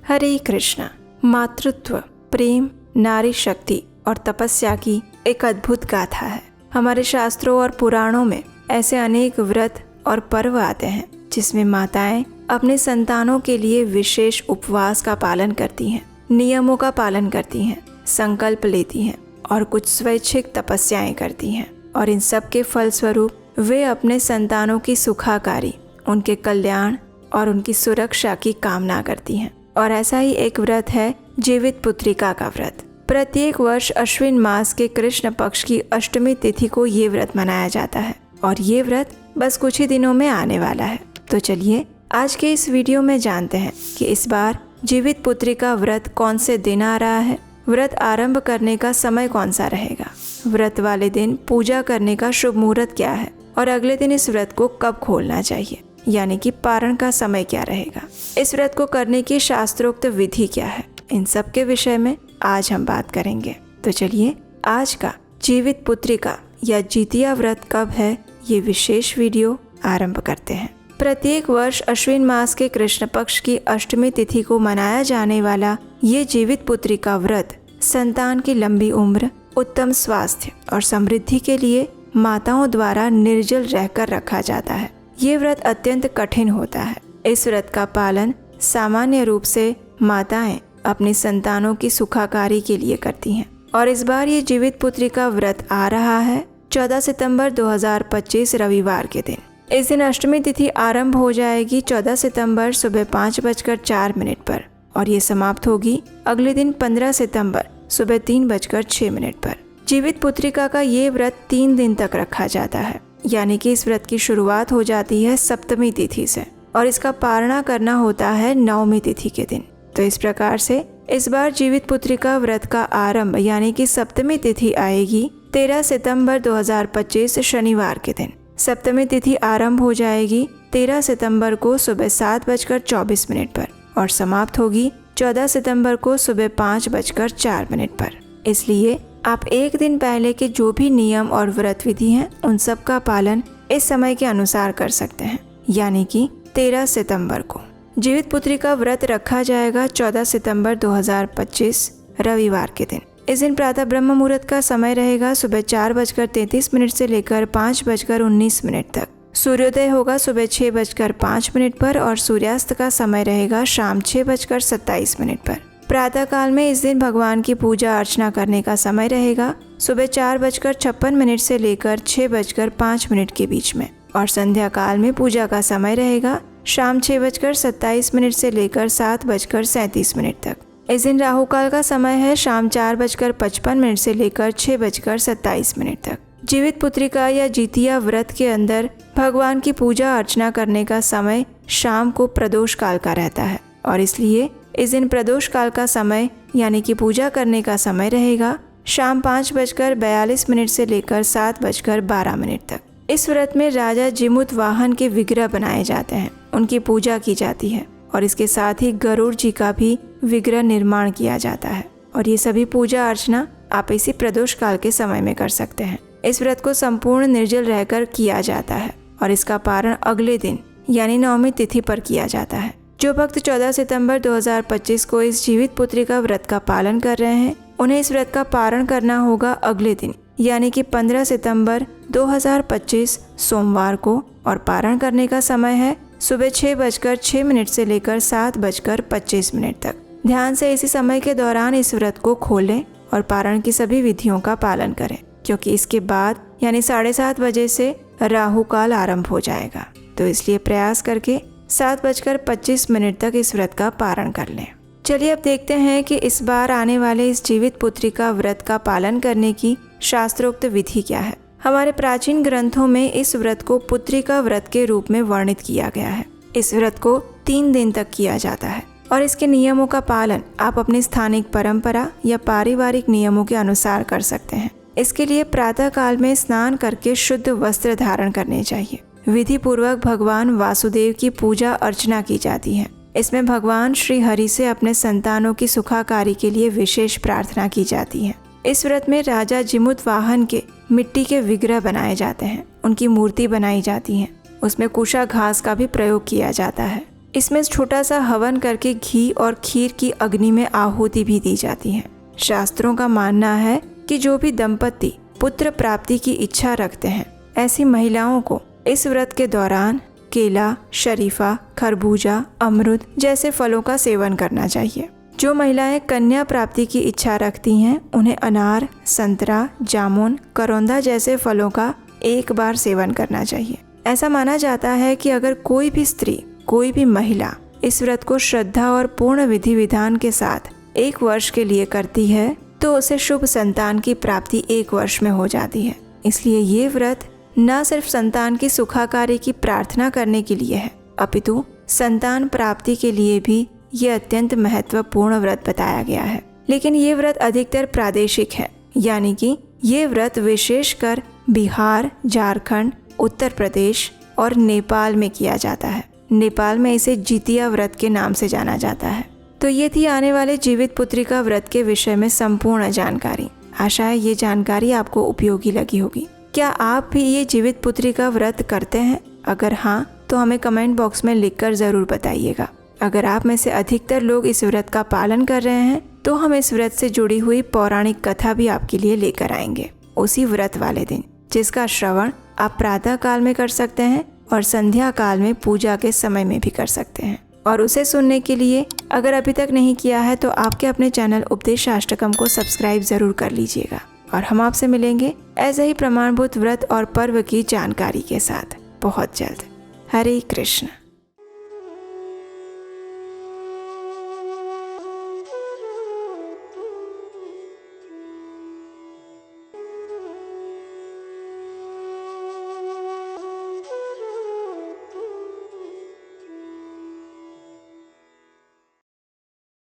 हरे कृष्णा। मातृत्व, प्रेम, नारी शक्ति और तपस्या की एक अद्भुत गाथा है। हमारे शास्त्रों और पुराणों में ऐसे अनेक व्रत और पर्व आते हैं जिसमें माताएं अपने संतानों के लिए विशेष उपवास का पालन करती हैं, नियमों का पालन करती हैं, संकल्प लेती हैं और कुछ स्वैच्छिक तपस्याएं करती हैं। और इन सब के फलस्वरूप वे अपने संतानों की सुखाकारी, उनके कल्याण और उनकी सुरक्षा की कामना करती हैं। और ऐसा ही एक व्रत है जीवित पुत्रिका का व्रत। प्रत्येक वर्ष अश्विन मास के कृष्ण पक्ष की अष्टमी तिथि को ये व्रत मनाया जाता है और ये व्रत बस कुछ ही दिनों में आने वाला है। तो चलिए आज के इस वीडियो में जानते हैं कि इस बार जीवित पुत्रिका व्रत कौन से दिन आ रहा है, व्रत आरंभ करने का समय कौन सा रहेगा, व्रत वाले दिन पूजा करने का शुभ मुहूर्त क्या है और अगले दिन इस व्रत को कब खोलना चाहिए, यानी कि पारण का समय क्या रहेगा, इस व्रत को करने की शास्त्रोक्त विधि क्या है, इन सब के विषय में आज हम बात करेंगे। तो चलिए आज का जीवित पुत्रिका या जितिया व्रत कब है, ये विशेष वीडियो आरंभ करते हैं। प्रत्येक वर्ष अश्विन मास के कृष्ण पक्ष की अष्टमी तिथि को मनाया जाने वाला ये जीवित पुत्रिका व्रत संतान की लंबी उम्र, उत्तम स्वास्थ्य और समृद्धि के लिए माताओं द्वारा निर्जल रहकर रखा जाता है। ये व्रत अत्यंत कठिन होता है। इस व्रत का पालन सामान्य रूप से माताएं अपनी संतानों की सुखाकारी के लिए करती हैं और इस बार ये जीवित पुत्रिका व्रत आ रहा है 14 सितंबर 2025 रविवार के दिन। इस दिन अष्टमी तिथि आरंभ हो जाएगी 14 सितंबर सुबह 5:04 पर और ये समाप्त होगी अगले दिन 15 सितंबर सुबह 3:06 पर। जीवित पुत्रिका का ये व्रत 3 दिन तक रखा जाता है, यानी कि इस व्रत की शुरुआत हो जाती है सप्तमी तिथि से और इसका पारणा करना होता है नवमी तिथि के दिन। तो इस प्रकार से इस बार जीवित पुत्रिका व्रत का आरंभ यानी कि सप्तमी तिथि आएगी 13 सितंबर 2025 शनिवार के दिन। सप्तमी तिथि आरंभ हो जाएगी 13 सितंबर को सुबह 7:24 पर और समाप्त होगी 14 सितंबर को सुबह 5:04 पर। इसलिए आप एक दिन पहले के जो भी नियम और व्रत विधि हैं उन सब का पालन इस समय के अनुसार कर सकते हैं, यानी कि 13 सितंबर को। जीवित पुत्रिका व्रत रखा जाएगा 14 सितंबर 2025 रविवार के दिन। इस दिन प्रातः ब्रह्म मुहूर्त का समय रहेगा सुबह 4:33 से लेकर 5:19 तक। सूर्योदय होगा सुबह 6:05 पर और सूर्यास्त का समय रहेगा शाम 6:27 पर। प्रातः काल में इस दिन भगवान की पूजा अर्चना करने का समय रहेगा सुबह 4:56 से लेकर 6:05 के बीच में और संध्या काल में पूजा का समय रहेगा शाम 6:27 से लेकर 7:37 तक। इस दिन राहु काल का समय है शाम 4:55 से लेकर 6:27 तक। जीवित पुत्रिका या जितिया व्रत के अंदर भगवान की पूजा अर्चना करने का समय शाम को प्रदोष काल का रहता है और इसलिए इस दिन प्रदोष काल का समय यानी कि पूजा करने का समय रहेगा शाम 5:42 से लेकर 7:12 तक। इस व्रत में राजा जिमुत वाहन के विग्रह बनाए जाते हैं, उनकी पूजा की जाती है और इसके साथ ही गरुड़ जी का भी विग्रह निर्माण किया जाता है और ये सभी पूजा अर्चना आप इसी प्रदोष काल के समय में कर सकते हैं। इस व्रत को संपूर्ण निर्जल रहकर किया जाता है और इसका पारण अगले दिन यानी नवमी तिथि पर किया जाता है। जो भक्त 14 सितंबर 2025 को इस जीवित पुत्रिका व्रत का पालन कर रहे हैं उन्हें इस व्रत का पारण करना होगा अगले दिन यानी कि 15 सितंबर 2025 सोमवार को और पारण करने का समय है सुबह 6:06 से लेकर 7:25 तक। ध्यान से इसी समय के दौरान इस व्रत को खोलें और पारण की सभी विधियों का पालन करें क्योंकि इसके बाद यानी 7:30 बजे से राहु काल आरंभ हो जाएगा। तो इसलिए प्रयास करके 7:25 तक इस व्रत का पारण कर लें। चलिए अब देखते हैं कि इस बार आने वाले इस जीवित पुत्रिका व्रत का पालन करने की शास्त्रोक्त विधि क्या है। हमारे प्राचीन ग्रंथों में इस व्रत को पुत्रिका व्रत के रूप में वर्णित किया गया है। इस व्रत को 3 दिन तक किया जाता है और इसके नियमों का पालन आप अपनी स्थानिक परंपरा या पारिवारिक नियमों के अनुसार कर सकते हैं। इसके लिए प्रातः काल में स्नान करके शुद्ध वस्त्र धारण करने चाहिए। विधि पूर्वक भगवान वासुदेव की पूजा अर्चना की जाती है। इसमें भगवान श्री हरि से अपने संतानों की सुखाकारी के लिए विशेष प्रार्थना की जाती है। इस व्रत में राजा जिमुत वाहन के मिट्टी के विग्रह बनाए जाते हैं, उनकी मूर्ति बनाई जाती है। उसमें कुशा घास का भी प्रयोग किया जाता है। इसमें छोटा सा हवन करके घी और खीर की अग्नि में आहुति भी दी जाती है। शास्त्रों का मानना है कि जो भी दंपति पुत्र प्राप्ति की इच्छा रखते हैं, ऐसी महिलाओं को इस व्रत के दौरान केला, शरीफा, खरबूजा, अमरूद जैसे फलों का सेवन करना चाहिए। जो महिलाएं कन्या प्राप्ति की इच्छा रखती हैं, उन्हें अनार, संतरा, जामुन, करौंदा जैसे फलों का एक बार सेवन करना चाहिए। ऐसा माना जाता है कि अगर कोई भी स्त्री, कोई भी महिला इस व्रत को श्रद्धा और पूर्ण विधि विधान के साथ 1 वर्ष के लिए करती है तो उसे शुभ संतान की प्राप्ति 1 वर्ष में हो जाती है। इसलिए ये व्रत न सिर्फ संतान की सुखाकारी की प्रार्थना करने के लिए है, अपितु संतान प्राप्ति के लिए भी ये अत्यंत महत्वपूर्ण व्रत बताया गया है। लेकिन ये व्रत अधिकतर प्रादेशिक है, यानी कि ये व्रत विशेषकर बिहार, झारखंड, उत्तर प्रदेश और नेपाल में किया जाता है। नेपाल में इसे जितिया व्रत के नाम से जाना जाता है। तो ये थी आने वाले जीवित पुत्रिका व्रत के विषय में संपूर्ण जानकारी। आशा है ये जानकारी आपको उपयोगी लगी होगी। क्या आप भी ये जीवित पुत्रिका व्रत करते हैं? अगर हाँ, तो हमें कमेंट बॉक्स में लिखकर ज़रूर बताइएगा। अगर आप में से अधिकतर लोग इस व्रत का पालन कर रहे हैं तो हम इस व्रत से जुड़ी हुई पौराणिक कथा भी आपके लिए लेकर आएंगे उसी व्रत वाले दिन, जिसका श्रवण आप प्रातः काल में कर सकते हैं और संध्या काल में पूजा के समय में भी कर सकते हैं। और उसे सुनने के लिए अगर अभी तक नहीं किया है तो आपके अपने चैनल उपदेशाष्टकम को सब्सक्राइब जरूर कर लीजिएगा। और हम आपसे मिलेंगे ऐसे ही प्रमाणभूत व्रत और पर्व की जानकारी के साथ बहुत जल्द। हरे कृष्ण।